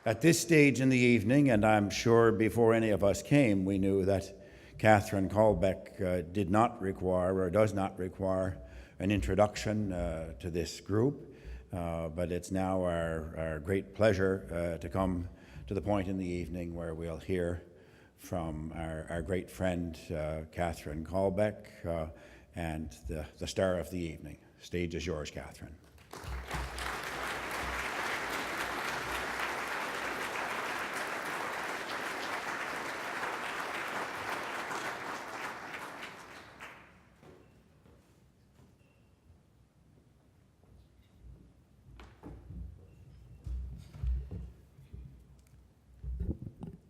At this stage in the evening, and I'm sure before any of us came, we knew that Catherine Callbeck did not require or does not require an introduction to this group, but it's now our great pleasure to come to the point in the evening where we'll hear from our great friend Catherine Callbeck and the star of the evening. Stage is yours, Catherine.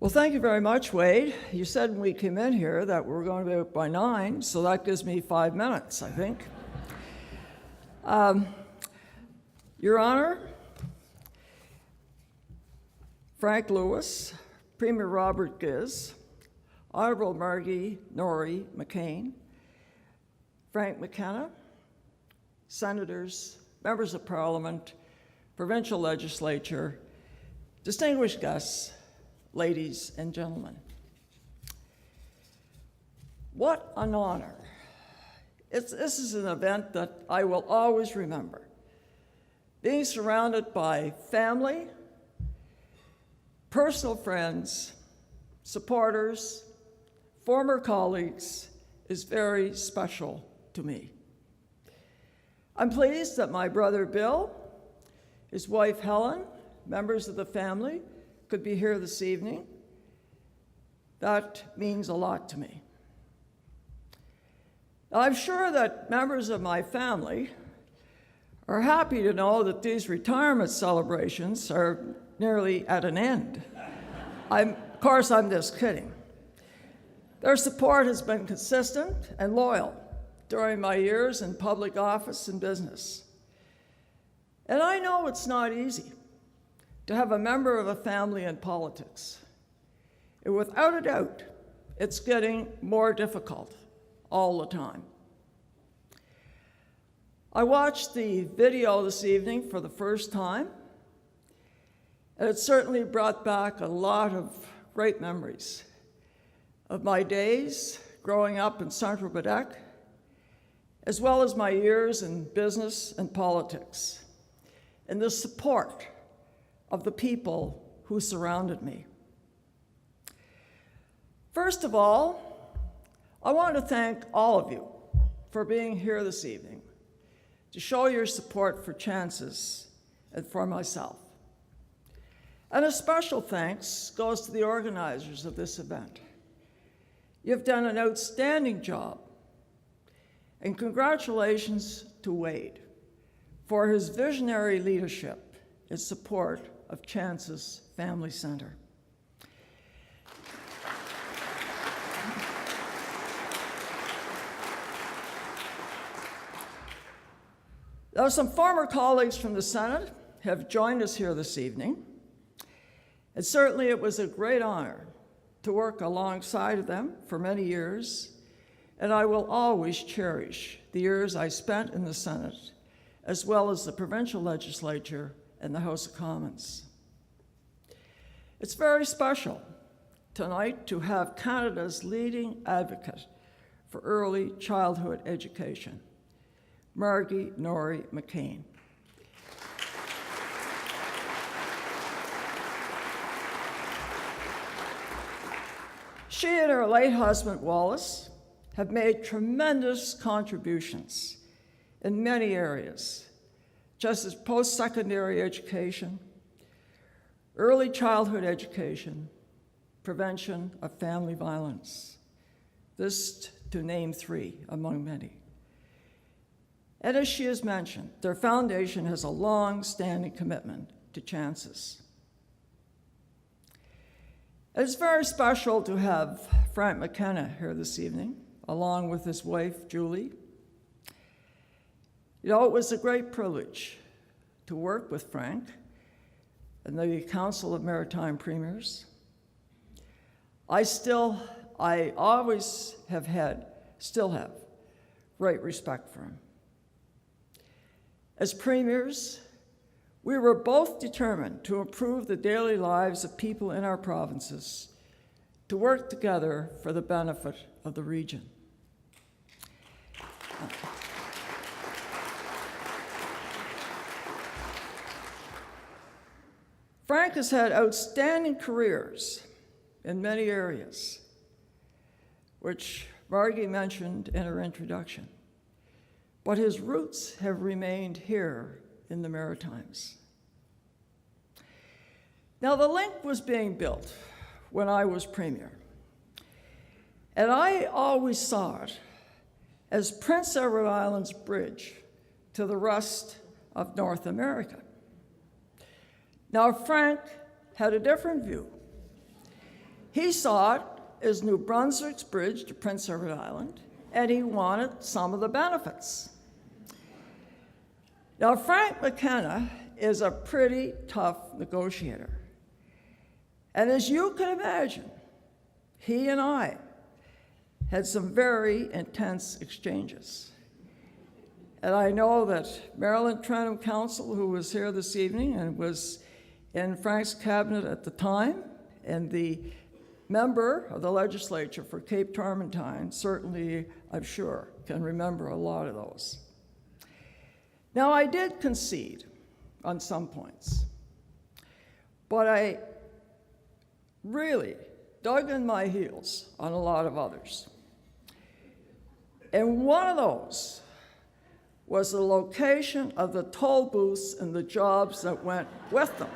Well, thank you very much, Wade. You said when we came in here that we were going to be out by 9, so that gives me 5 minutes, I think. Your Honor, Frank Lewis, Premier Robert Giz, Honorable Margie Norrie McCain, Frank McKenna, Senators, Members of Parliament, Provincial Legislature, distinguished guests, ladies and gentlemen. What an honor. This is an event that I will always remember. Being surrounded by family, personal friends, supporters, former colleagues is very special to me. I'm pleased that my brother Bill, his wife Helen, members of the family, could be here this evening. That means a lot to me. I'm sure that members of my family are happy to know that these retirement celebrations are nearly at an end. Of course, I'm just kidding. Their support has been consistent and loyal during my years in public office and business. And I know it's not easy to have a member of a family in politics. And without a doubt, it's getting more difficult all the time. I watched the video this evening for the first time, and it certainly brought back a lot of great memories of my days growing up in Central Quebec, as well as my years in business and politics, and the support of the people who surrounded me. First of all, I want to thank all of you for being here this evening to show your support for Chances and for myself. And a special thanks goes to the organizers of this event. You've done an outstanding job, and congratulations to Wade for his visionary leadership and support of Chances Family Center. Now, some former colleagues from the Senate have joined us here this evening, and certainly it was a great honor to work alongside of them for many years, and I will always cherish the years I spent in the Senate, as well as the provincial legislature and the House of Commons. It's very special tonight to have Canada's leading advocate for early childhood education, Margie Norrie McCain. She and her late husband, Wallace, have made tremendous contributions in many areas, just as post-secondary education, early childhood education, prevention of family violence. This to name 3 among many. And as she has mentioned, their foundation has a long-standing commitment to Chances. It's very special to have Frank McKenna here this evening, along with his wife, Julie. You know, it was a great privilege to work with Frank and the Council of Maritime Premiers. I always have had, still have, great respect for him. As premiers, we were both determined to improve the daily lives of people in our provinces, to work together for the benefit of the region. Frank has had outstanding careers in many areas, which Margie mentioned in her introduction. But his roots have remained here in the Maritimes. Now, the link was being built when I was Premier, and I always saw it as Prince Edward Island's bridge to the rest of North America. Now, Frank had a different view. He saw it as New Brunswick's bridge to Prince Edward Island, and he wanted some of the benefits. Now, Frank McKenna is a pretty tough negotiator. And as you can imagine, he and I had some very intense exchanges. And I know that Maryland Trentham Council, who was here this evening and was in Frank's cabinet at the time, and the member of the legislature for Cape Tormentine, certainly, I'm sure, can remember a lot of those. Now, I did concede on some points, but I really dug in my heels on a lot of others. And one of those was the location of the toll booths and the jobs that went with them.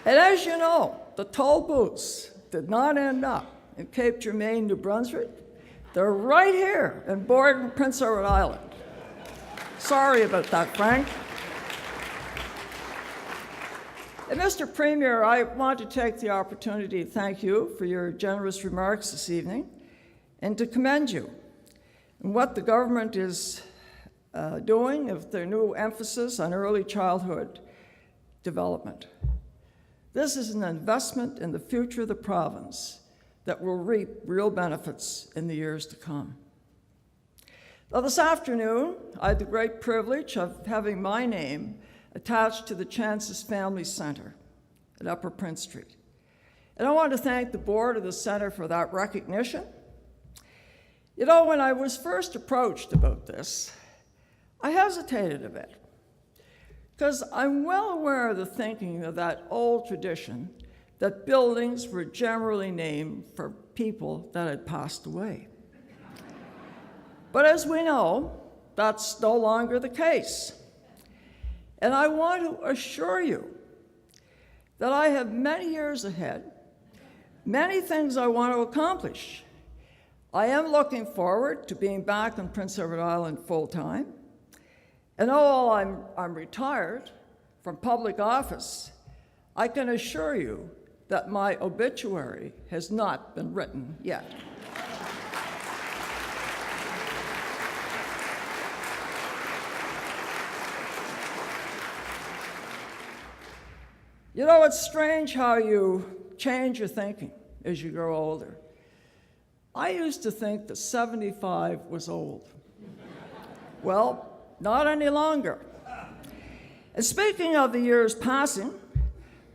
And as you know, the toll booths did not end up in Cape Germain, New Brunswick. They're right here in Borden, Prince Edward Island. Sorry about that, Frank. And Mr. Premier, I want to take the opportunity to thank you for your generous remarks this evening and to commend you on what the government is doing with their new emphasis on early childhood development. This is an investment in the future of the province that will reap real benefits in the years to come. Now, this afternoon, I had the great privilege of having my name attached to the Chances Family Center at Upper Prince Street. And I want to thank the board of the center for that recognition. You know, when I was first approached about this, I hesitated a bit, because I'm well aware of the thinking of that old tradition that buildings were generally named for people that had passed away. But as we know, that's no longer the case. And I want to assure you that I have many years ahead, many things I want to accomplish. I am looking forward to being back on Prince Edward Island full-time. And although I'm retired from public office, I can assure you that my obituary has not been written yet. You know, it's strange how you change your thinking as you grow older. I used to think that 75 was old. Well, not any longer. And speaking of the years passing,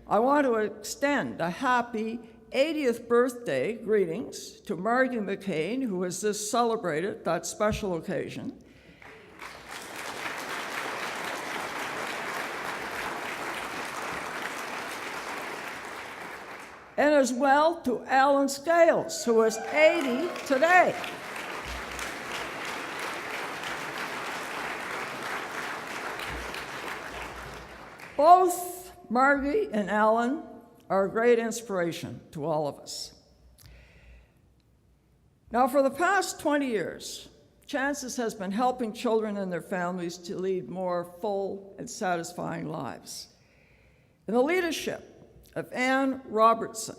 I want to extend a happy 80th birthday greetings to Margie McCain, who has just celebrated that special occasion. And as well to Alan Scales, who is 80 today. Both Margie and Alan are a great inspiration to all of us. Now, for the past 20 years, Chances has been helping children and their families to lead more full and satisfying lives. In the leadership of Anne Robertson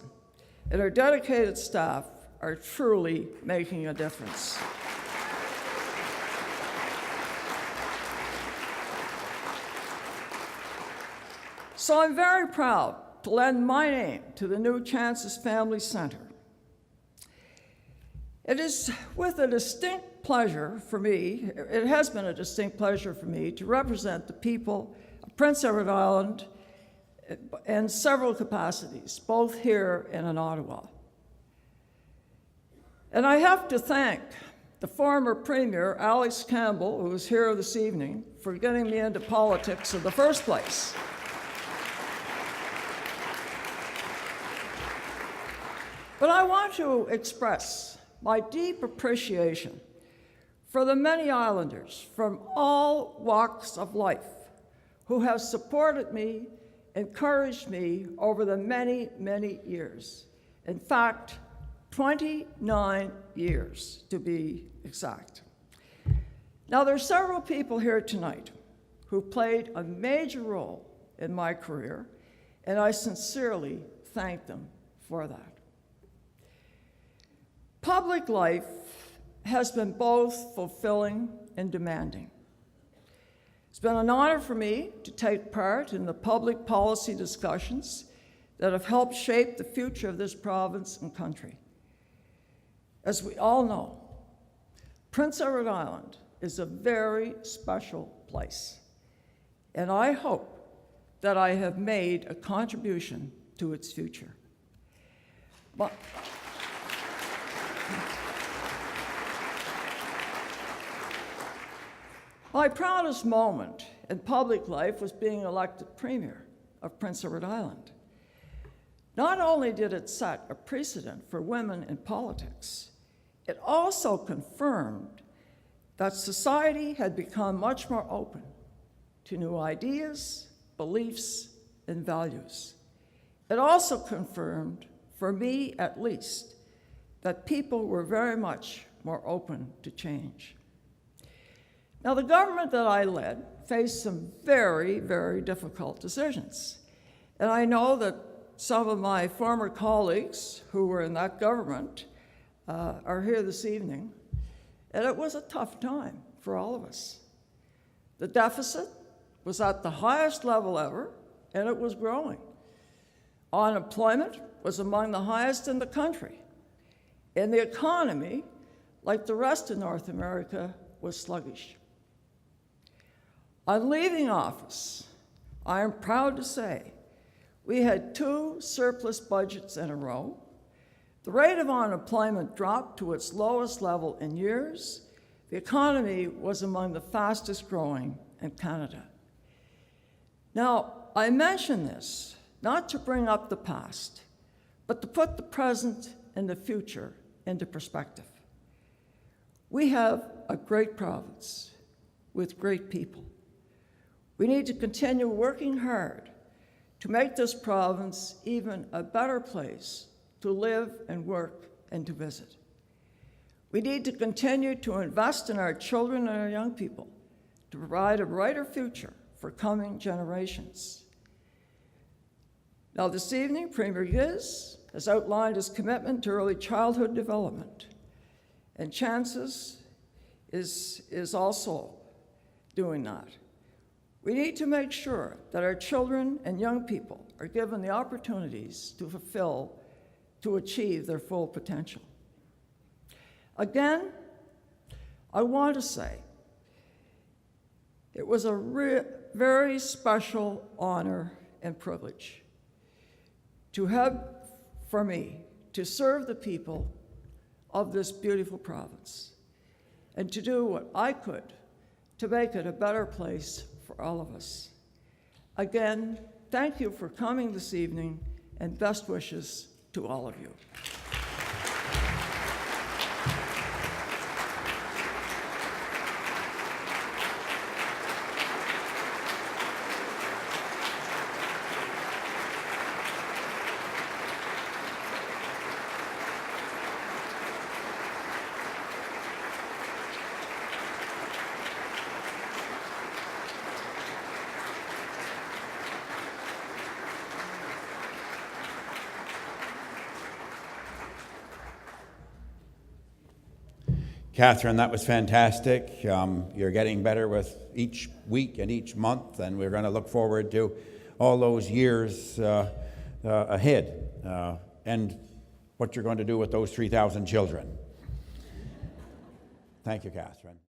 and her dedicated staff are truly making a difference. So I'm very proud to lend my name to the new Chances Family Center. It is with a distinct pleasure for me, it has been a distinct pleasure for me to represent the people of Prince Edward Island in several capacities, both here and in Ottawa. And I have to thank the former Premier, Alex Campbell, who is here this evening, for getting me into politics in the first place. But I want to express my deep appreciation for the many Islanders from all walks of life who have supported me, encouraged me over the many, many years. In fact, 29 years to be exact. Now, there are several people here tonight who played a major role in my career, and I sincerely thank them for that. Public life has been both fulfilling and demanding. It's been an honor for me to take part in the public policy discussions that have helped shape the future of this province and country. As we all know, Prince Edward Island is a very special place, and I hope that I have made a contribution to its future. But my proudest moment in public life was being elected Premier of Prince Edward Island. Not only did it set a precedent for women in politics, it also confirmed that society had become much more open to new ideas, beliefs, and values. It also confirmed, for me at least, that people were very much more open to change. Now, the government that I led faced some very, very difficult decisions. And I know that some of my former colleagues who were in that government are here this evening, and it was a tough time for all of us. The deficit was at the highest level ever, and it was growing. Unemployment was among the highest in the country, and the economy, like the rest of North America, was sluggish. On leaving office, I am proud to say we had 2 surplus budgets in a row. The rate of unemployment dropped to its lowest level in years. The economy was among the fastest growing in Canada. Now, I mention this not to bring up the past, but to put the present and the future into perspective. We have a great province with great people. We need to continue working hard to make this province even a better place to live and work and to visit. We need to continue to invest in our children and our young people to provide a brighter future for coming generations. Now, this evening, Premier Giz has outlined his commitment to early childhood development, and Chances is also doing that. We need to make sure that our children and young people are given the opportunities to achieve their full potential. Again, I want to say it was a very special honor and privilege for me to serve the people of this beautiful province and to do what I could to make it a better place for all of us. Again, thank you for coming this evening, and best wishes to all of you. Catherine, that was fantastic. You're getting better with each week and each month, and we're going to look forward to all those years ahead and what you're going to do with those 3,000 children. Thank you, Catherine.